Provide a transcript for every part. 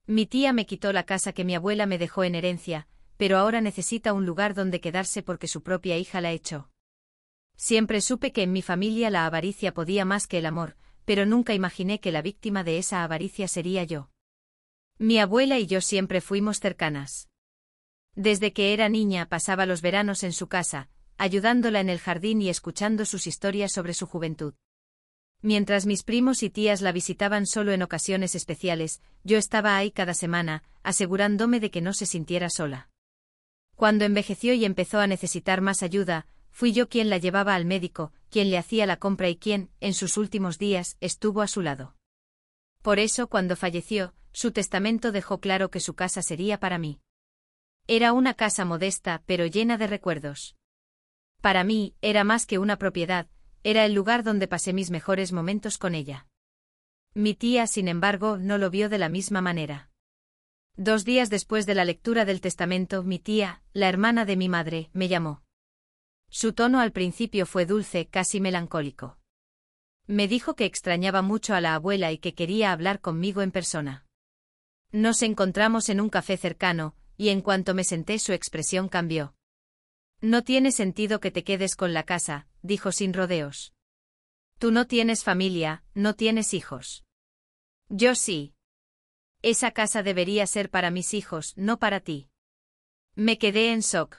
Mi tía me quitó la casa que mi abuela me dejó en herencia, pero ahora necesita un lugar donde quedarse porque su propia hija la echó. Siempre supe que en mi familia la avaricia podía más que el amor, pero nunca imaginé que la víctima de esa avaricia sería yo. Mi abuela y yo siempre fuimos cercanas. Desde que era niña pasaba los veranos en su casa, ayudándola en el jardín y escuchando sus historias sobre su juventud. Mientras mis primos y tías la visitaban solo en ocasiones especiales, yo estaba ahí cada semana, asegurándome de que no se sintiera sola. Cuando envejeció y empezó a necesitar más ayuda, fui yo quien la llevaba al médico, quien le hacía la compra y quien, en sus últimos días, estuvo a su lado. Por eso, cuando falleció, su testamento dejó claro que su casa sería para mí. Era una casa modesta, pero llena de recuerdos. Para mí, era más que una propiedad, era el lugar donde pasé mis mejores momentos con ella. Mi tía, sin embargo, no lo vio de la misma manera. 2 días después de la lectura del testamento, mi tía, la hermana de mi madre, me llamó. Su tono al principio fue dulce, casi melancólico. Me dijo que extrañaba mucho a la abuela y que quería hablar conmigo en persona. Nos encontramos en un café cercano, y en cuanto me senté su expresión cambió. No tiene sentido que te quedes con la casa, dijo sin rodeos. Tú no tienes familia, no tienes hijos. Yo sí. Esa casa debería ser para mis hijos, no para ti. Me quedé en shock.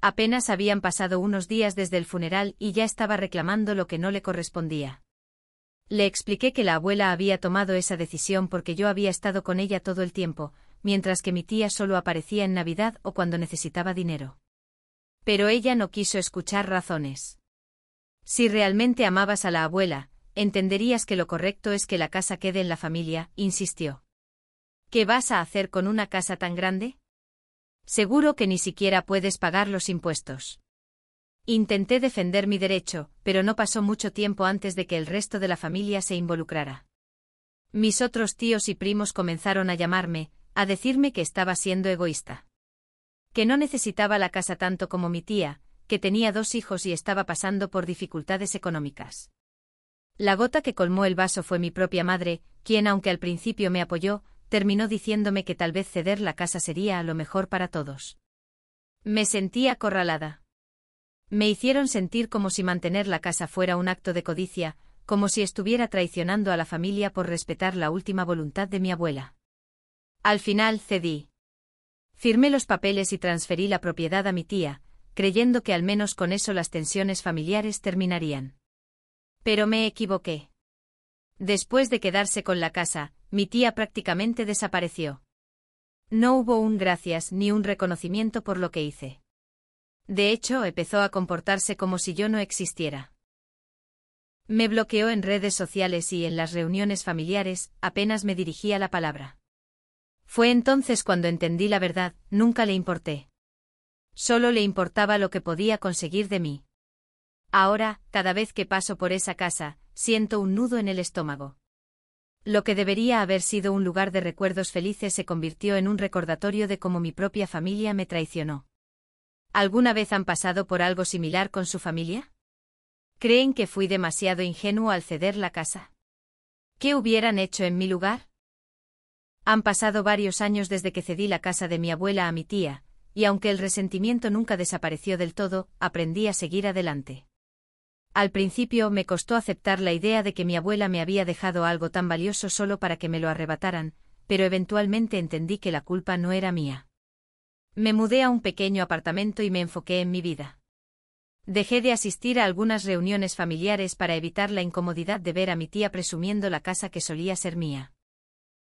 Apenas habían pasado unos días desde el funeral y ya estaba reclamando lo que no le correspondía. Le expliqué que la abuela había tomado esa decisión porque yo había estado con ella todo el tiempo, mientras que mi tía solo aparecía en Navidad o cuando necesitaba dinero. Pero ella no quiso escuchar razones. Si realmente amabas a la abuela, entenderías que lo correcto es que la casa quede en la familia, insistió. ¿Qué vas a hacer con una casa tan grande? Seguro que ni siquiera puedes pagar los impuestos. Intenté defender mi derecho, pero no pasó mucho tiempo antes de que el resto de la familia se involucrara. Mis otros tíos y primos comenzaron a llamarme, a decirme que estaba siendo egoísta. Que no necesitaba la casa tanto como mi tía, que tenía 2 hijos y estaba pasando por dificultades económicas. La gota que colmó el vaso fue mi propia madre, quien aunque al principio me apoyó, terminó diciéndome que tal vez ceder la casa sería a lo mejor para todos. Me sentí acorralada. Me hicieron sentir como si mantener la casa fuera un acto de codicia, como si estuviera traicionando a la familia por respetar la última voluntad de mi abuela. Al final cedí. Firmé los papeles y transferí la propiedad a mi tía, creyendo que al menos con eso las tensiones familiares terminarían. Pero me equivoqué. Después de quedarse con la casa, mi tía prácticamente desapareció. No hubo un gracias ni un reconocimiento por lo que hice. De hecho, empezó a comportarse como si yo no existiera. Me bloqueó en redes sociales y en las reuniones familiares, apenas me dirigía la palabra. Fue entonces cuando entendí la verdad, nunca le importé. Solo le importaba lo que podía conseguir de mí. Ahora, cada vez que paso por esa casa, siento un nudo en el estómago. Lo que debería haber sido un lugar de recuerdos felices se convirtió en un recordatorio de cómo mi propia familia me traicionó. ¿Alguna vez han pasado por algo similar con su familia? ¿Creen que fui demasiado ingenuo al ceder la casa? ¿Qué hubieran hecho en mi lugar? Han pasado varios años desde que cedí la casa de mi abuela a mi tía, y aunque el resentimiento nunca desapareció del todo, aprendí a seguir adelante. Al principio me costó aceptar la idea de que mi abuela me había dejado algo tan valioso solo para que me lo arrebataran, pero eventualmente entendí que la culpa no era mía. Me mudé a un pequeño apartamento y me enfoqué en mi vida. Dejé de asistir a algunas reuniones familiares para evitar la incomodidad de ver a mi tía presumiendo la casa que solía ser mía.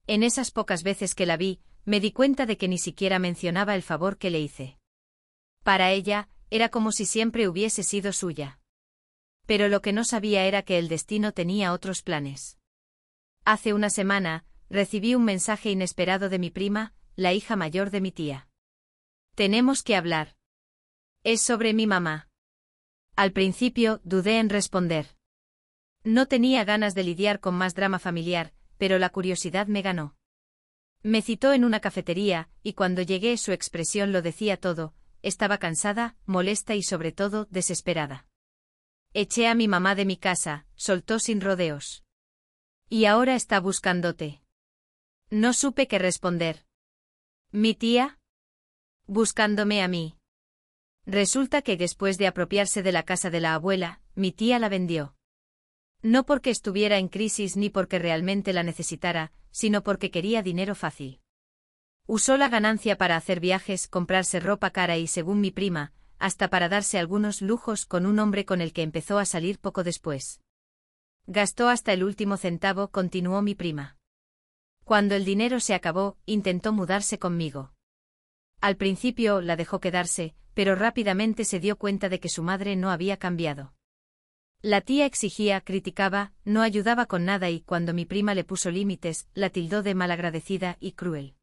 En esas pocas veces que la vi, me di cuenta de que ni siquiera mencionaba el favor que le hice. Para ella, era como si siempre hubiese sido suya. Pero lo que no sabía era que el destino tenía otros planes. Hace una semana, recibí un mensaje inesperado de mi prima, la hija mayor de mi tía. Tenemos que hablar. Es sobre mi mamá. Al principio, dudé en responder. No tenía ganas de lidiar con más drama familiar, pero la curiosidad me ganó. Me citó en una cafetería, y cuando llegué su expresión lo decía todo, estaba cansada, molesta y sobre todo, desesperada. Eché a mi mamá de mi casa, soltó sin rodeos. Y ahora está buscándote. No supe qué responder. ¿Mi tía? Buscándome a mí. Resulta que después de apropiarse de la casa de la abuela, mi tía la vendió. No porque estuviera en crisis ni porque realmente la necesitara, sino porque quería dinero fácil. Usó la ganancia para hacer viajes, comprarse ropa cara y, según mi prima, hasta para darse algunos lujos con un hombre con el que empezó a salir poco después. Gastó hasta el último centavo, continuó mi prima. Cuando el dinero se acabó, intentó mudarse conmigo. Al principio la dejó quedarse, pero rápidamente se dio cuenta de que su madre no había cambiado. La tía exigía, criticaba, no ayudaba con nada y cuando mi prima le puso límites, la tildó de malagradecida y cruel.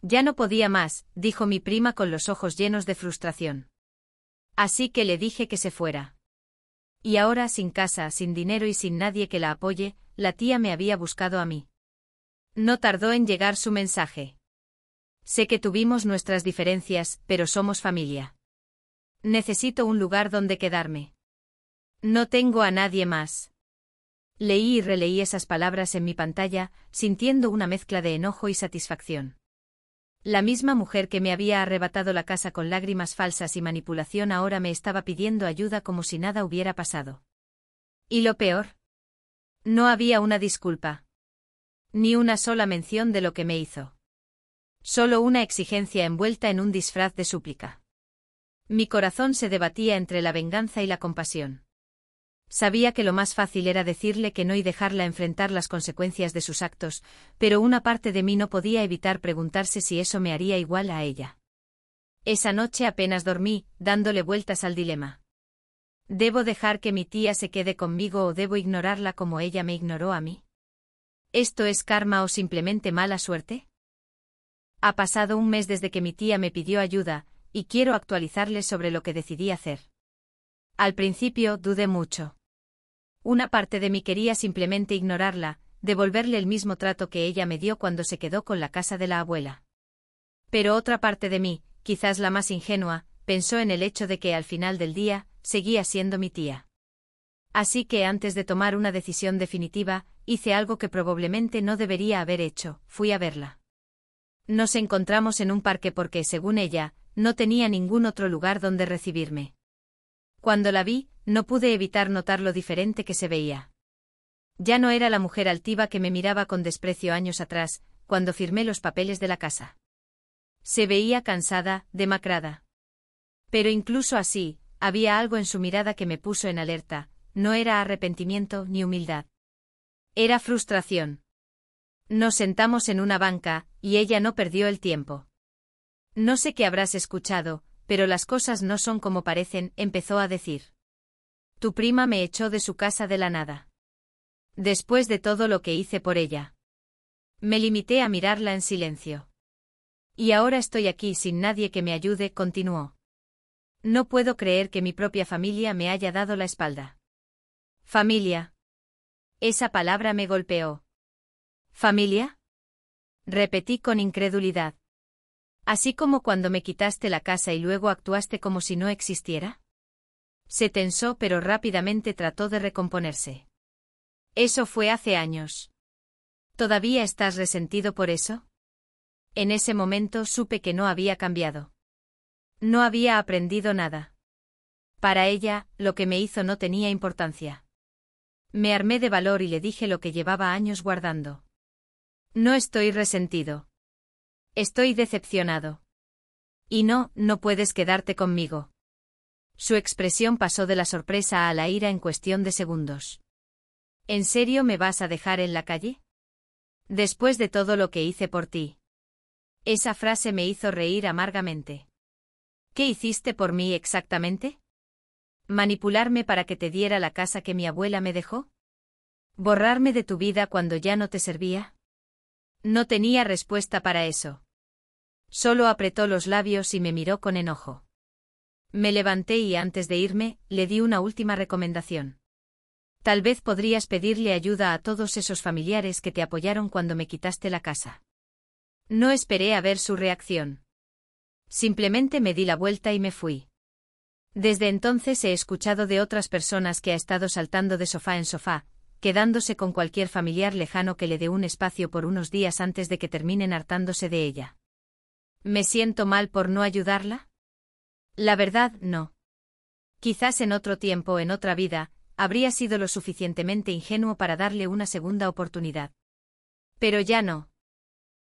Ya no podía más, dijo mi prima con los ojos llenos de frustración. Así que le dije que se fuera. Y ahora, sin casa, sin dinero y sin nadie que la apoye, la tía me había buscado a mí. No tardó en llegar su mensaje. Sé que tuvimos nuestras diferencias, pero somos familia. Necesito un lugar donde quedarme. No tengo a nadie más. Leí y releí esas palabras en mi pantalla, sintiendo una mezcla de enojo y satisfacción. La misma mujer que me había arrebatado la casa con lágrimas falsas y manipulación ahora me estaba pidiendo ayuda como si nada hubiera pasado. ¿Y lo peor? No había una disculpa. Ni una sola mención de lo que me hizo. Solo una exigencia envuelta en un disfraz de súplica. Mi corazón se debatía entre la venganza y la compasión. Sabía que lo más fácil era decirle que no y dejarla enfrentar las consecuencias de sus actos, pero una parte de mí no podía evitar preguntarse si eso me haría igual a ella. Esa noche apenas dormí, dándole vueltas al dilema. ¿Debo dejar que mi tía se quede conmigo o debo ignorarla como ella me ignoró a mí? ¿Esto es karma o simplemente mala suerte? Ha pasado un mes desde que mi tía me pidió ayuda, y quiero actualizarle sobre lo que decidí hacer. Al principio dudé mucho. Una parte de mí quería simplemente ignorarla, devolverle el mismo trato que ella me dio cuando se quedó con la casa de la abuela. Pero otra parte de mí, quizás la más ingenua, pensó en el hecho de que al final del día, seguía siendo mi tía. Así que antes de tomar una decisión definitiva, hice algo que probablemente no debería haber hecho, fui a verla. Nos encontramos en un parque porque, según ella, no tenía ningún otro lugar donde recibirme. Cuando la vi, no pude evitar notar lo diferente que se veía. Ya no era la mujer altiva que me miraba con desprecio años atrás, cuando firmé los papeles de la casa. Se veía cansada, demacrada. Pero incluso así, había algo en su mirada que me puso en alerta, no era arrepentimiento ni humildad. Era frustración. Nos sentamos en una banca, y ella no perdió el tiempo. No sé qué habrás escuchado, pero las cosas no son como parecen, empezó a decir. Tu prima me echó de su casa de la nada. Después de todo lo que hice por ella. Me limité a mirarla en silencio. Y ahora estoy aquí sin nadie que me ayude, continuó. No puedo creer que mi propia familia me haya dado la espalda. Familia. Esa palabra me golpeó. ¿Familia? Repetí con incredulidad. ¿Así como cuando me quitaste la casa y luego actuaste como si no existiera? Se tensó pero rápidamente trató de recomponerse. Eso fue hace años. ¿Todavía estás resentido por eso? En ese momento supe que no había cambiado. No había aprendido nada. Para ella, lo que me hizo no tenía importancia. Me armé de valor y le dije lo que llevaba años guardando. No estoy resentido. Estoy decepcionado. Y no puedes quedarte conmigo. Su expresión pasó de la sorpresa a la ira en cuestión de segundos. ¿En serio me vas a dejar en la calle? Después de todo lo que hice por ti. Esa frase me hizo reír amargamente. ¿Qué hiciste por mí exactamente? ¿Manipularme para que te diera la casa que mi abuela me dejó? ¿Borrarme de tu vida cuando ya no te servía? No tenía respuesta para eso. Solo apretó los labios y me miró con enojo. Me levanté y antes de irme, le di una última recomendación. Tal vez podrías pedirle ayuda a todos esos familiares que te apoyaron cuando me quitaste la casa. No esperé a ver su reacción. Simplemente me di la vuelta y me fui. Desde entonces he escuchado de otras personas que ha estado saltando de sofá en sofá, quedándose con cualquier familiar lejano que le dé un espacio por unos días antes de que terminen hartándose de ella. ¿Me siento mal por no ayudarla? La verdad, no. Quizás en otro tiempo, en otra vida, habría sido lo suficientemente ingenuo para darle una segunda oportunidad. Pero ya no.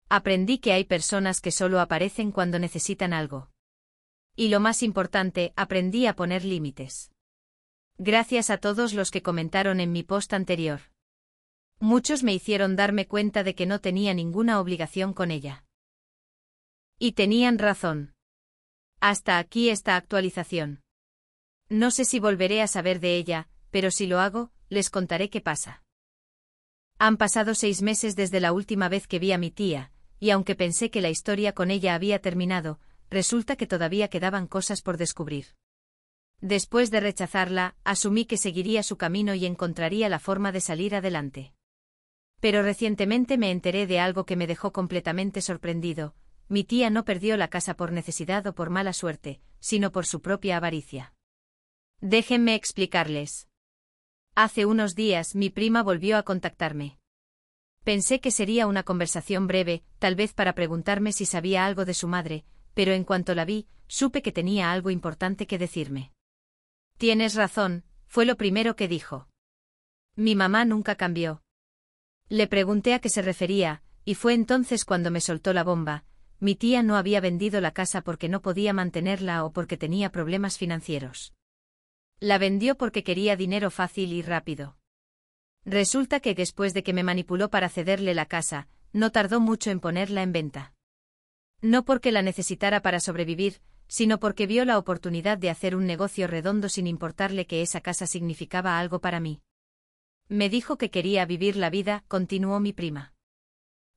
Aprendí que hay personas que solo aparecen cuando necesitan algo. Y lo más importante, aprendí a poner límites. Gracias a todos los que comentaron en mi post anterior. Muchos me hicieron darme cuenta de que no tenía ninguna obligación con ella. Y tenían razón. Hasta aquí esta actualización. No sé si volveré a saber de ella, pero si lo hago, les contaré qué pasa. Han pasado 6 meses desde la última vez que vi a mi tía, y aunque pensé que la historia con ella había terminado, resulta que todavía quedaban cosas por descubrir. Después de rechazarla, asumí que seguiría su camino y encontraría la forma de salir adelante. Pero recientemente me enteré de algo que me dejó completamente sorprendido. Mi tía no perdió la casa por necesidad o por mala suerte, sino por su propia avaricia. Déjenme explicarles. Hace unos días mi prima volvió a contactarme. Pensé que sería una conversación breve, tal vez para preguntarme si sabía algo de su madre, pero en cuanto la vi, supe que tenía algo importante que decirme. Tienes razón, fue lo primero que dijo. Mi mamá nunca cambió. Le pregunté a qué se refería, y fue entonces cuando me soltó la bomba. Mi tía no había vendido la casa porque no podía mantenerla o porque tenía problemas financieros. La vendió porque quería dinero fácil y rápido. Resulta que después de que me manipuló para cederle la casa, no tardó mucho en ponerla en venta. No porque la necesitara para sobrevivir, sino porque vio la oportunidad de hacer un negocio redondo sin importarle que esa casa significaba algo para mí. Me dijo que quería vivir la vida, continuó mi prima.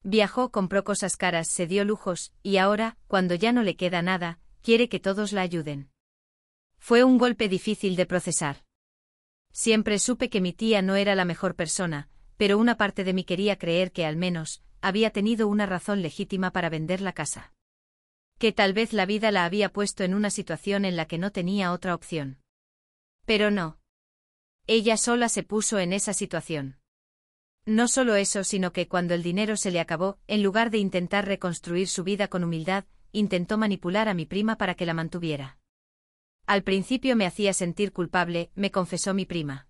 Viajó, compró cosas caras, se dio lujos, y ahora, cuando ya no le queda nada, quiere que todos la ayuden. Fue un golpe difícil de procesar. Siempre supe que mi tía no era la mejor persona, pero una parte de mí quería creer que al menos, había tenido una razón legítima para vender la casa. Que tal vez la vida la había puesto en una situación en la que no tenía otra opción. Pero no. Ella sola se puso en esa situación. No solo eso, sino que cuando el dinero se le acabó, en lugar de intentar reconstruir su vida con humildad, intentó manipular a mi prima para que la mantuviera. Al principio me hacía sentir culpable, me confesó mi prima.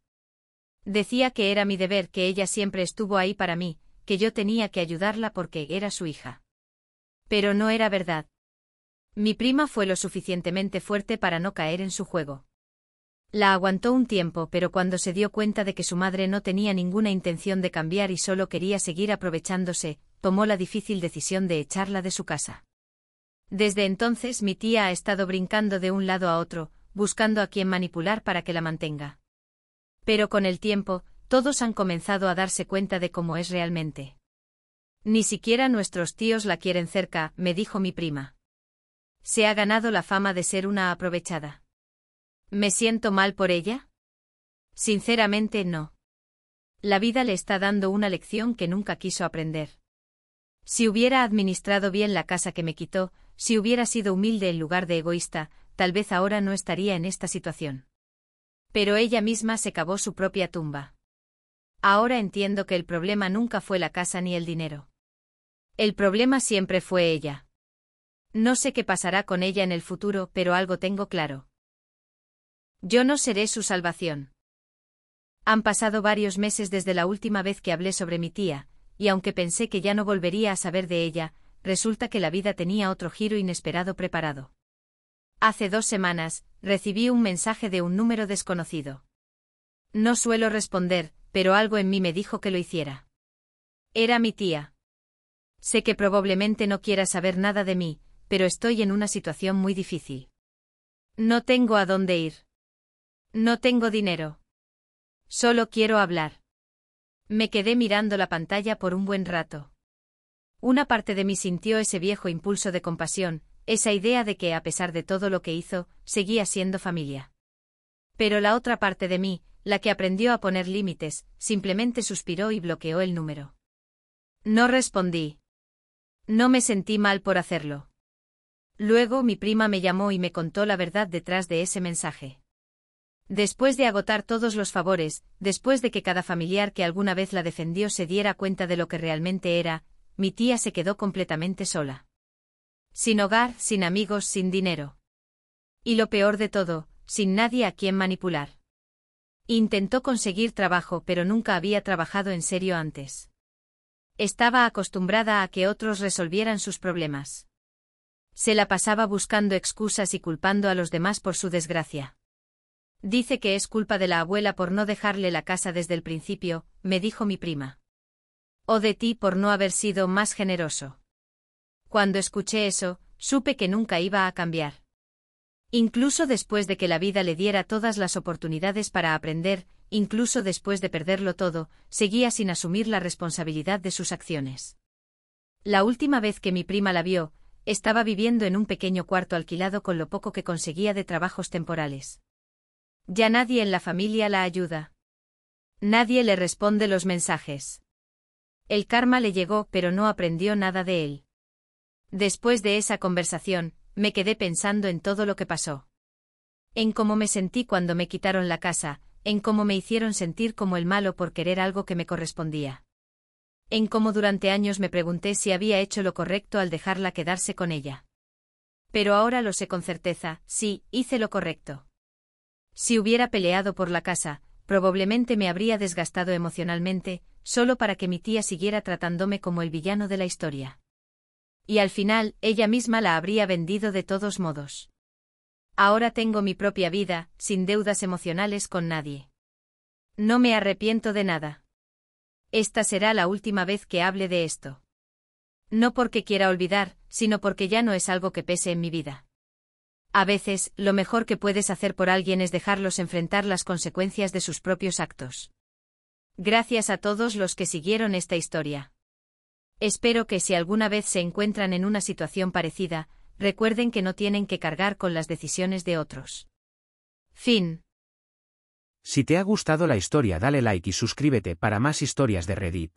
Decía que era mi deber, que ella siempre estuvo ahí para mí, que yo tenía que ayudarla porque era su hija. Pero no era verdad. Mi prima fue lo suficientemente fuerte para no caer en su juego. La aguantó un tiempo, pero cuando se dio cuenta de que su madre no tenía ninguna intención de cambiar y solo quería seguir aprovechándose, tomó la difícil decisión de echarla de su casa. Desde entonces mi tía ha estado brincando de un lado a otro, buscando a quien manipular para que la mantenga. Pero con el tiempo, todos han comenzado a darse cuenta de cómo es realmente. Ni siquiera nuestros tíos la quieren cerca, me dijo mi prima. Se ha ganado la fama de ser una aprovechada. ¿Me siento mal por ella? Sinceramente no. La vida le está dando una lección que nunca quiso aprender. Si hubiera administrado bien la casa que me quitó, si hubiera sido humilde en lugar de egoísta, tal vez ahora no estaría en esta situación. Pero ella misma se cavó su propia tumba. Ahora entiendo que el problema nunca fue la casa ni el dinero. El problema siempre fue ella. No sé qué pasará con ella en el futuro, pero algo tengo claro. Yo no seré su salvación. Han pasado varios meses desde la última vez que hablé sobre mi tía, y aunque pensé que ya no volvería a saber de ella, resulta que la vida tenía otro giro inesperado preparado. Hace 2 semanas, recibí un mensaje de un número desconocido. No suelo responder, pero algo en mí me dijo que lo hiciera. Era mi tía. Sé que probablemente no quiera saber nada de mí, pero estoy en una situación muy difícil. No tengo a dónde ir. No tengo dinero. Solo quiero hablar. Me quedé mirando la pantalla por un buen rato. Una parte de mí sintió ese viejo impulso de compasión, esa idea de que a pesar de todo lo que hizo, seguía siendo familia. Pero la otra parte de mí, la que aprendió a poner límites, simplemente suspiró y bloqueó el número. No respondí. No me sentí mal por hacerlo. Luego mi prima me llamó y me contó la verdad detrás de ese mensaje. Después de agotar todos los favores, después de que cada familiar que alguna vez la defendió se diera cuenta de lo que realmente era, mi tía se quedó completamente sola. Sin hogar, sin amigos, sin dinero. Y lo peor de todo, sin nadie a quien manipular. Intentó conseguir trabajo, pero nunca había trabajado en serio antes. Estaba acostumbrada a que otros resolvieran sus problemas. Se la pasaba buscando excusas y culpando a los demás por su desgracia. Dice que es culpa de la abuela por no dejarle la casa desde el principio, me dijo mi prima. O de ti por no haber sido más generoso. Cuando escuché eso, supe que nunca iba a cambiar. Incluso después de que la vida le diera todas las oportunidades para aprender, incluso después de perderlo todo, seguía sin asumir la responsabilidad de sus acciones. La última vez que mi prima la vio, estaba viviendo en un pequeño cuarto alquilado con lo poco que conseguía de trabajos temporales. Ya nadie en la familia la ayuda. Nadie le responde los mensajes. El karma le llegó, pero no aprendió nada de él. Después de esa conversación, me quedé pensando en todo lo que pasó. En cómo me sentí cuando me quitaron la casa, en cómo me hicieron sentir como el malo por querer algo que me correspondía. En cómo durante años me pregunté si había hecho lo correcto al dejarla quedarse con ella. Pero ahora lo sé con certeza, sí, hice lo correcto. Si hubiera peleado por la casa, probablemente me habría desgastado emocionalmente, solo para que mi tía siguiera tratándome como el villano de la historia. Y al final, ella misma la habría vendido de todos modos. Ahora tengo mi propia vida, sin deudas emocionales con nadie. No me arrepiento de nada. Esta será la última vez que hable de esto. No porque quiera olvidar, sino porque ya no es algo que pese en mi vida. A veces, lo mejor que puedes hacer por alguien es dejarlos enfrentar las consecuencias de sus propios actos. Gracias a todos los que siguieron esta historia. Espero que si alguna vez se encuentran en una situación parecida, recuerden que no tienen que cargar con las decisiones de otros. Fin. Si te ha gustado la historia, dale like y suscríbete para más historias de Reddit.